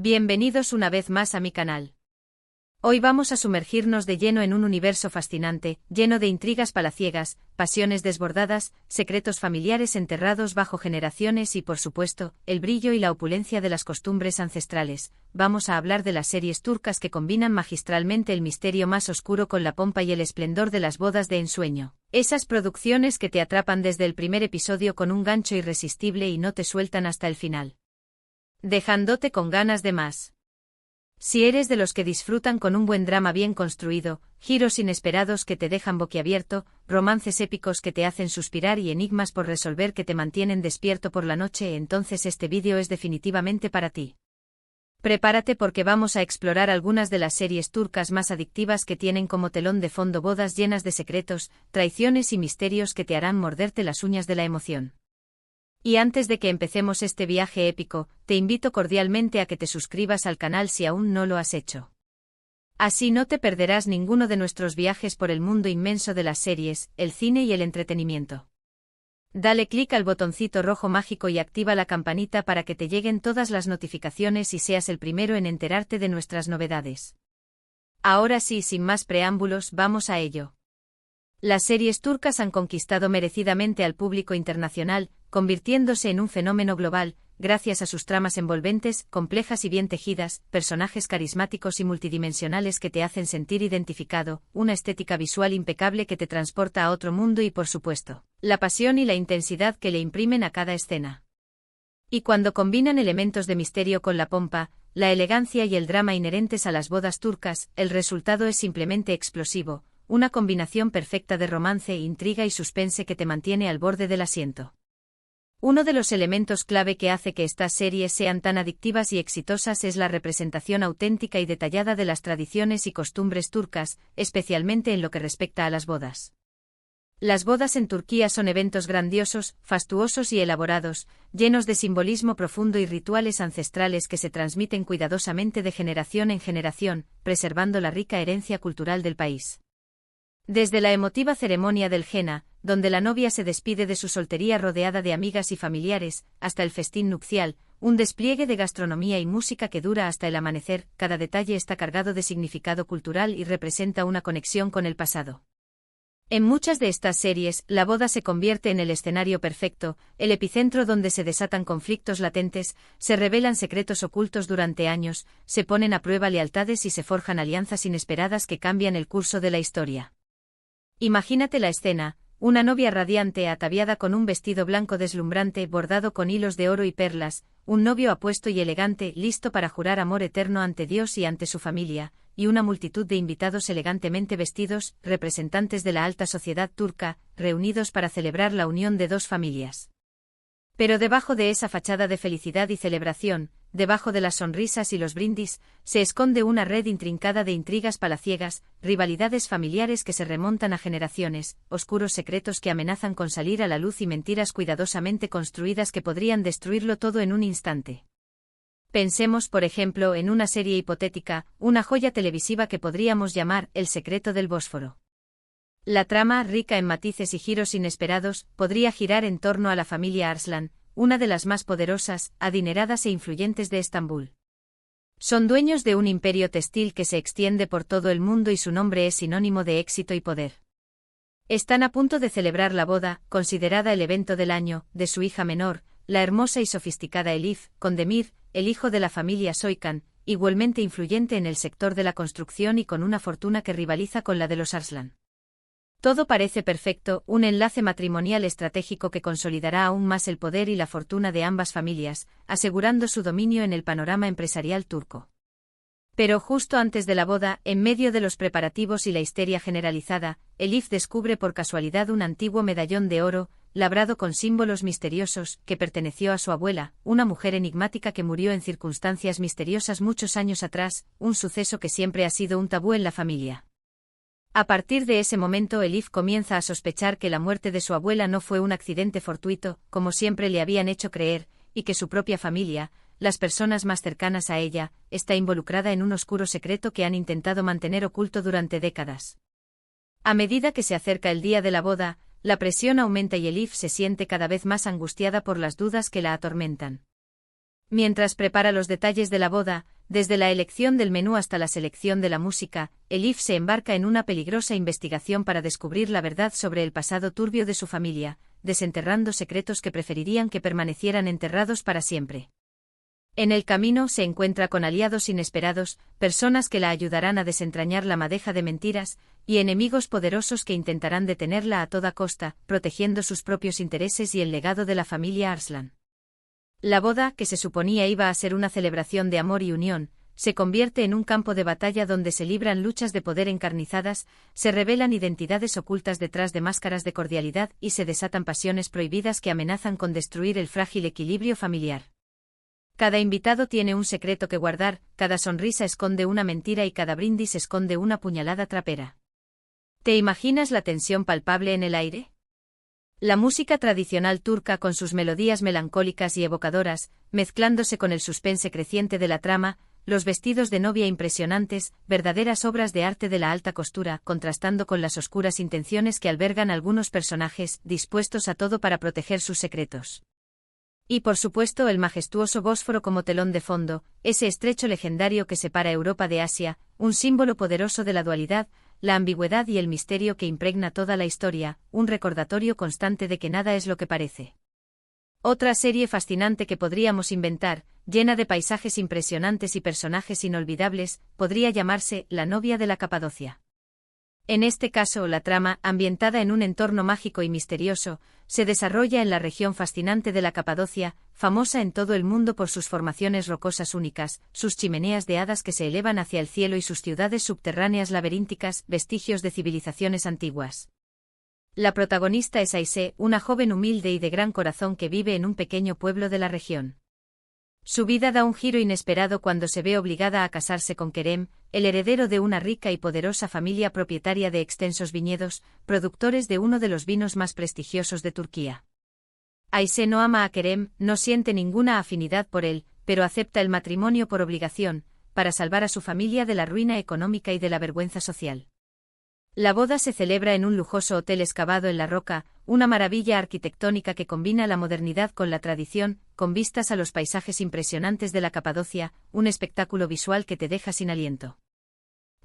Bienvenidos una vez más a mi canal. Hoy vamos a sumergirnos de lleno en un universo fascinante, lleno de intrigas palaciegas, pasiones desbordadas, secretos familiares enterrados bajo generaciones y, por supuesto, el brillo y la opulencia de las costumbres ancestrales. Vamos a hablar de las series turcas que combinan magistralmente el misterio más oscuro con la pompa y el esplendor de las bodas de ensueño. Esas producciones que te atrapan desde el primer episodio con un gancho irresistible y no te sueltan hasta el final, dejándote con ganas de más. Si eres de los que disfrutan con un buen drama bien construido, giros inesperados que te dejan boquiabierto, romances épicos que te hacen suspirar y enigmas por resolver que te mantienen despierto por la noche, entonces este vídeo es definitivamente para ti. Prepárate porque vamos a explorar algunas de las series turcas más adictivas que tienen como telón de fondo bodas llenas de secretos, traiciones y misterios que te harán morderte las uñas de la emoción. Y antes de que empecemos este viaje épico, te invito cordialmente a que te suscribas al canal si aún no lo has hecho. Así no te perderás ninguno de nuestros viajes por el mundo inmenso de las series, el cine y el entretenimiento. Dale clic al botoncito rojo mágico y activa la campanita para que te lleguen todas las notificaciones y seas el primero en enterarte de nuestras novedades. Ahora sí, sin más preámbulos, vamos a ello. Las series turcas han conquistado merecidamente al público internacional, convirtiéndose en un fenómeno global, gracias a sus tramas envolventes, complejas y bien tejidas, personajes carismáticos y multidimensionales que te hacen sentir identificado, una estética visual impecable que te transporta a otro mundo y, por supuesto, la pasión y la intensidad que le imprimen a cada escena. Y cuando combinan elementos de misterio con la pompa, la elegancia y el drama inherentes a las bodas turcas, el resultado es simplemente explosivo, una combinación perfecta de romance, intriga y suspense que te mantiene al borde del asiento. Uno de los elementos clave que hace que estas series sean tan adictivas y exitosas es la representación auténtica y detallada de las tradiciones y costumbres turcas, especialmente en lo que respecta a las bodas. Las bodas en Turquía son eventos grandiosos, fastuosos y elaborados, llenos de simbolismo profundo y rituales ancestrales que se transmiten cuidadosamente de generación en generación, preservando la rica herencia cultural del país. Desde la emotiva ceremonia del henna, donde la novia se despide de su soltería rodeada de amigas y familiares, hasta el festín nupcial, un despliegue de gastronomía y música que dura hasta el amanecer, cada detalle está cargado de significado cultural y representa una conexión con el pasado. En muchas de estas series, la boda se convierte en el escenario perfecto, el epicentro donde se desatan conflictos latentes, se revelan secretos ocultos durante años, se ponen a prueba lealtades y se forjan alianzas inesperadas que cambian el curso de la historia. Imagínate la escena, una novia radiante ataviada con un vestido blanco deslumbrante bordado con hilos de oro y perlas, un novio apuesto y elegante listo para jurar amor eterno ante Dios y ante su familia, y una multitud de invitados elegantemente vestidos, representantes de la alta sociedad turca, reunidos para celebrar la unión de dos familias. Pero debajo de esa fachada de felicidad y celebración, debajo de las sonrisas y los brindis, se esconde una red intrincada de intrigas palaciegas, rivalidades familiares que se remontan a generaciones, oscuros secretos que amenazan con salir a la luz y mentiras cuidadosamente construidas que podrían destruirlo todo en un instante. Pensemos, por ejemplo, en una serie hipotética, una joya televisiva que podríamos llamar El secreto del Bósforo. La trama, rica en matices y giros inesperados, podría girar en torno a la familia Arslan, una de las más poderosas, adineradas e influyentes de Estambul. Son dueños de un imperio textil que se extiende por todo el mundo y su nombre es sinónimo de éxito y poder. Están a punto de celebrar la boda, considerada el evento del año, de su hija menor, la hermosa y sofisticada Elif, con Demir, el hijo de la familia Soykan, igualmente influyente en el sector de la construcción y con una fortuna que rivaliza con la de los Arslan. Todo parece perfecto, un enlace matrimonial estratégico que consolidará aún más el poder y la fortuna de ambas familias, asegurando su dominio en el panorama empresarial turco. Pero justo antes de la boda, en medio de los preparativos y la histeria generalizada, Elif descubre por casualidad un antiguo medallón de oro, labrado con símbolos misteriosos, que perteneció a su abuela, una mujer enigmática que murió en circunstancias misteriosas muchos años atrás, un suceso que siempre ha sido un tabú en la familia. A partir de ese momento Elif comienza a sospechar que la muerte de su abuela no fue un accidente fortuito, como siempre le habían hecho creer, y que su propia familia, las personas más cercanas a ella, está involucrada en un oscuro secreto que han intentado mantener oculto durante décadas. A medida que se acerca el día de la boda, la presión aumenta y Elif se siente cada vez más angustiada por las dudas que la atormentan. Mientras prepara los detalles de la boda, desde la elección del menú hasta la selección de la música, Elif se embarca en una peligrosa investigación para descubrir la verdad sobre el pasado turbio de su familia, desenterrando secretos que preferirían que permanecieran enterrados para siempre. En el camino se encuentra con aliados inesperados, personas que la ayudarán a desentrañar la madeja de mentiras, y enemigos poderosos que intentarán detenerla a toda costa, protegiendo sus propios intereses y el legado de la familia Arslan. La boda, que se suponía iba a ser una celebración de amor y unión, se convierte en un campo de batalla donde se libran luchas de poder encarnizadas, se revelan identidades ocultas detrás de máscaras de cordialidad y se desatan pasiones prohibidas que amenazan con destruir el frágil equilibrio familiar. Cada invitado tiene un secreto que guardar, cada sonrisa esconde una mentira y cada brindis esconde una puñalada trapera. ¿Te imaginas la tensión palpable en el aire? La música tradicional turca con sus melodías melancólicas y evocadoras, mezclándose con el suspense creciente de la trama, los vestidos de novia impresionantes, verdaderas obras de arte de la alta costura, contrastando con las oscuras intenciones que albergan algunos personajes, dispuestos a todo para proteger sus secretos. Y por supuesto el majestuoso Bósforo como telón de fondo, ese estrecho legendario que separa Europa de Asia, un símbolo poderoso de la dualidad, la ambigüedad y el misterio que impregna toda la historia, un recordatorio constante de que nada es lo que parece. Otra serie fascinante que podríamos inventar, llena de paisajes impresionantes y personajes inolvidables, podría llamarse La novia de la Capadocia. En este caso, la trama, ambientada en un entorno mágico y misterioso, se desarrolla en la región fascinante de la Capadocia, famosa en todo el mundo por sus formaciones rocosas únicas, sus chimeneas de hadas que se elevan hacia el cielo y sus ciudades subterráneas laberínticas, vestigios de civilizaciones antiguas. La protagonista es Aisé, una joven humilde y de gran corazón que vive en un pequeño pueblo de la región. Su vida da un giro inesperado cuando se ve obligada a casarse con Kerem, el heredero de una rica y poderosa familia propietaria de extensos viñedos, productores de uno de los vinos más prestigiosos de Turquía. Aisé no ama a Kerem, no siente ninguna afinidad por él, pero acepta el matrimonio por obligación, para salvar a su familia de la ruina económica y de la vergüenza social. La boda se celebra en un lujoso hotel excavado en la roca, una maravilla arquitectónica que combina la modernidad con la tradición, con vistas a los paisajes impresionantes de la Capadocia, un espectáculo visual que te deja sin aliento.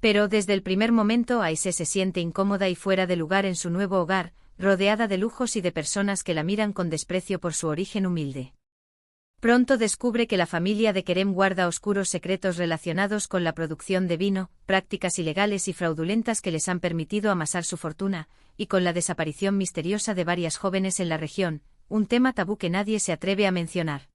Pero desde el primer momento Aisé se siente incómoda y fuera de lugar en su nuevo hogar, rodeada de lujos y de personas que la miran con desprecio por su origen humilde. Pronto descubre que la familia de Kerem guarda oscuros secretos relacionados con la producción de vino, prácticas ilegales y fraudulentas que les han permitido amasar su fortuna, y con la desaparición misteriosa de varias jóvenes en la región, un tema tabú que nadie se atreve a mencionar.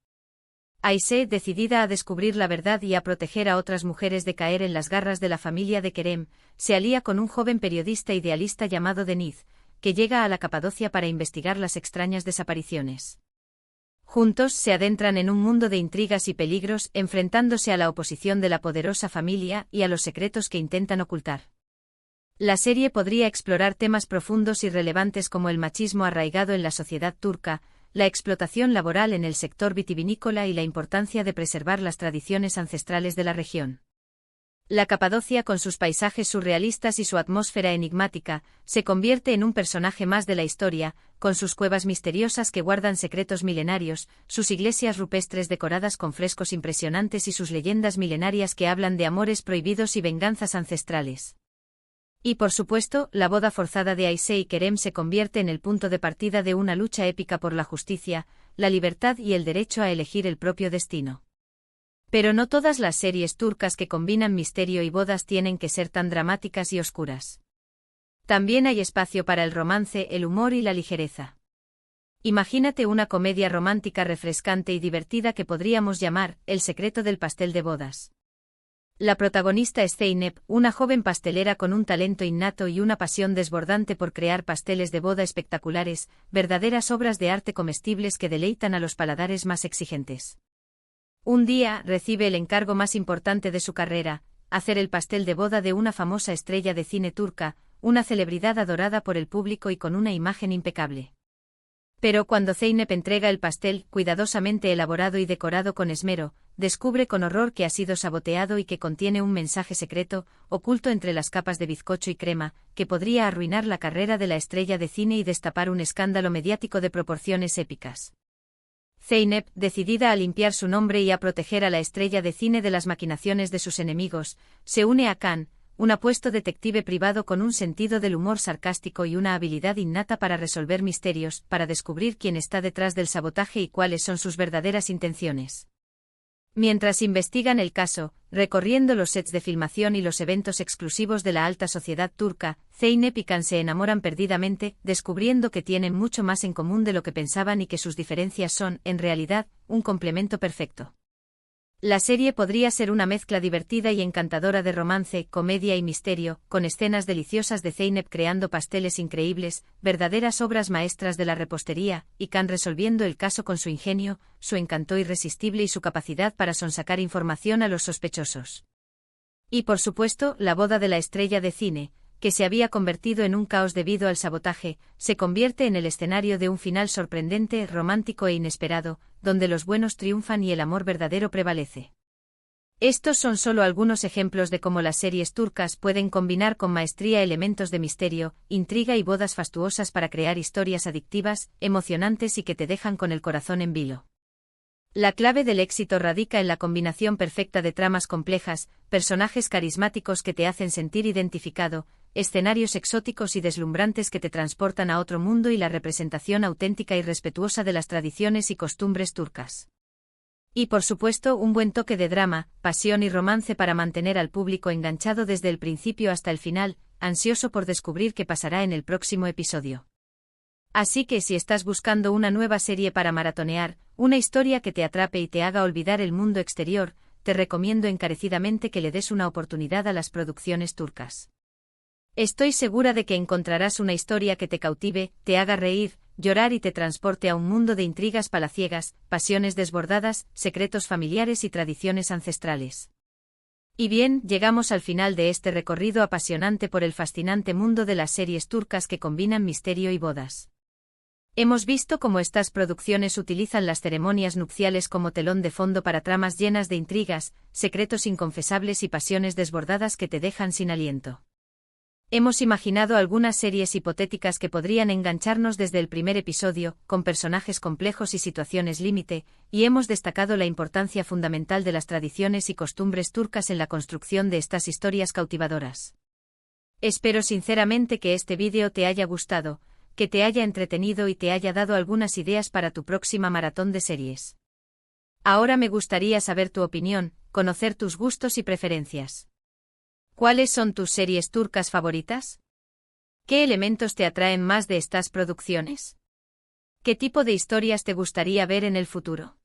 Aisé, decidida a descubrir la verdad y a proteger a otras mujeres de caer en las garras de la familia de Kerem, se alía con un joven periodista idealista llamado Deniz, que llega a la Capadocia para investigar las extrañas desapariciones. Juntos se adentran en un mundo de intrigas y peligros, enfrentándose a la oposición de la poderosa familia y a los secretos que intentan ocultar. La serie podría explorar temas profundos y relevantes como el machismo arraigado en la sociedad turca, la explotación laboral en el sector vitivinícola y la importancia de preservar las tradiciones ancestrales de la región. La Capadocia, con sus paisajes surrealistas y su atmósfera enigmática, se convierte en un personaje más de la historia, con sus cuevas misteriosas que guardan secretos milenarios, sus iglesias rupestres decoradas con frescos impresionantes y sus leyendas milenarias que hablan de amores prohibidos y venganzas ancestrales. Y por supuesto, la boda forzada de Aisé y Kerem se convierte en el punto de partida de una lucha épica por la justicia, la libertad y el derecho a elegir el propio destino. Pero no todas las series turcas que combinan misterio y bodas tienen que ser tan dramáticas y oscuras. También hay espacio para el romance, el humor y la ligereza. Imagínate una comedia romántica refrescante y divertida que podríamos llamar El secreto del pastel de bodas. La protagonista es Zeynep, una joven pastelera con un talento innato y una pasión desbordante por crear pasteles de boda espectaculares, verdaderas obras de arte comestibles que deleitan a los paladares más exigentes. Un día, recibe el encargo más importante de su carrera, hacer el pastel de boda de una famosa estrella de cine turca, una celebridad adorada por el público y con una imagen impecable. Pero cuando Zeynep entrega el pastel, cuidadosamente elaborado y decorado con esmero, descubre con horror que ha sido saboteado y que contiene un mensaje secreto, oculto entre las capas de bizcocho y crema, que podría arruinar la carrera de la estrella de cine y destapar un escándalo mediático de proporciones épicas. Zeynep, decidida a limpiar su nombre y a proteger a la estrella de cine de las maquinaciones de sus enemigos, se une a Khan, un apuesto detective privado con un sentido del humor sarcástico y una habilidad innata para resolver misterios, para descubrir quién está detrás del sabotaje y cuáles son sus verdaderas intenciones. Mientras investigan el caso, recorriendo los sets de filmación y los eventos exclusivos de la alta sociedad turca, Zeynep y Khan se enamoran perdidamente, descubriendo que tienen mucho más en común de lo que pensaban y que sus diferencias son, en realidad, un complemento perfecto. La serie podría ser una mezcla divertida y encantadora de romance, comedia y misterio, con escenas deliciosas de Zeynep creando pasteles increíbles, verdaderas obras maestras de la repostería, y Khan resolviendo el caso con su ingenio, su encanto irresistible y su capacidad para sonsacar información a los sospechosos. Y por supuesto, la boda de la estrella de cine, que se había convertido en un caos debido al sabotaje, se convierte en el escenario de un final sorprendente, romántico e inesperado, donde los buenos triunfan y el amor verdadero prevalece. Estos son solo algunos ejemplos de cómo las series turcas pueden combinar con maestría elementos de misterio, intriga y bodas fastuosas para crear historias adictivas, emocionantes y que te dejan con el corazón en vilo. La clave del éxito radica en la combinación perfecta de tramas complejas, personajes carismáticos que te hacen sentir identificado, escenarios exóticos y deslumbrantes que te transportan a otro mundo y la representación auténtica y respetuosa de las tradiciones y costumbres turcas. Y por supuesto, un buen toque de drama, pasión y romance para mantener al público enganchado desde el principio hasta el final, ansioso por descubrir qué pasará en el próximo episodio. Así que si estás buscando una nueva serie para maratonear, una historia que te atrape y te haga olvidar el mundo exterior, te recomiendo encarecidamente que le des una oportunidad a las producciones turcas. Estoy segura de que encontrarás una historia que te cautive, te haga reír, llorar y te transporte a un mundo de intrigas palaciegas, pasiones desbordadas, secretos familiares y tradiciones ancestrales. Y bien, llegamos al final de este recorrido apasionante por el fascinante mundo de las series turcas que combinan misterio y bodas. Hemos visto cómo estas producciones utilizan las ceremonias nupciales como telón de fondo para tramas llenas de intrigas, secretos inconfesables y pasiones desbordadas que te dejan sin aliento. Hemos imaginado algunas series hipotéticas que podrían engancharnos desde el primer episodio, con personajes complejos y situaciones límite, y hemos destacado la importancia fundamental de las tradiciones y costumbres turcas en la construcción de estas historias cautivadoras. Espero sinceramente que este vídeo te haya gustado, que te haya entretenido y te haya dado algunas ideas para tu próxima maratón de series. Ahora me gustaría saber tu opinión, conocer tus gustos y preferencias. ¿Cuáles son tus series turcas favoritas? ¿Qué elementos te atraen más de estas producciones? ¿Qué tipo de historias te gustaría ver en el futuro?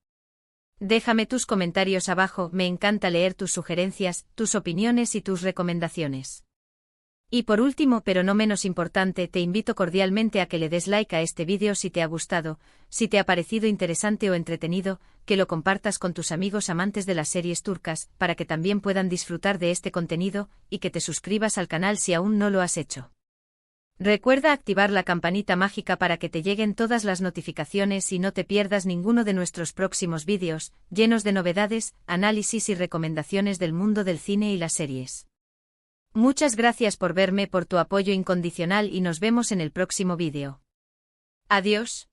Déjame tus comentarios abajo, me encanta leer tus sugerencias, tus opiniones y tus recomendaciones. Y por último, pero no menos importante, te invito cordialmente a que le des like a este vídeo si te ha gustado, si te ha parecido interesante o entretenido, que lo compartas con tus amigos amantes de las series turcas, para que también puedan disfrutar de este contenido, y que te suscribas al canal si aún no lo has hecho. Recuerda activar la campanita mágica para que te lleguen todas las notificaciones y no te pierdas ninguno de nuestros próximos vídeos, llenos de novedades, análisis y recomendaciones del mundo del cine y las series. Muchas gracias por verme, por tu apoyo incondicional y nos vemos en el próximo vídeo. Adiós.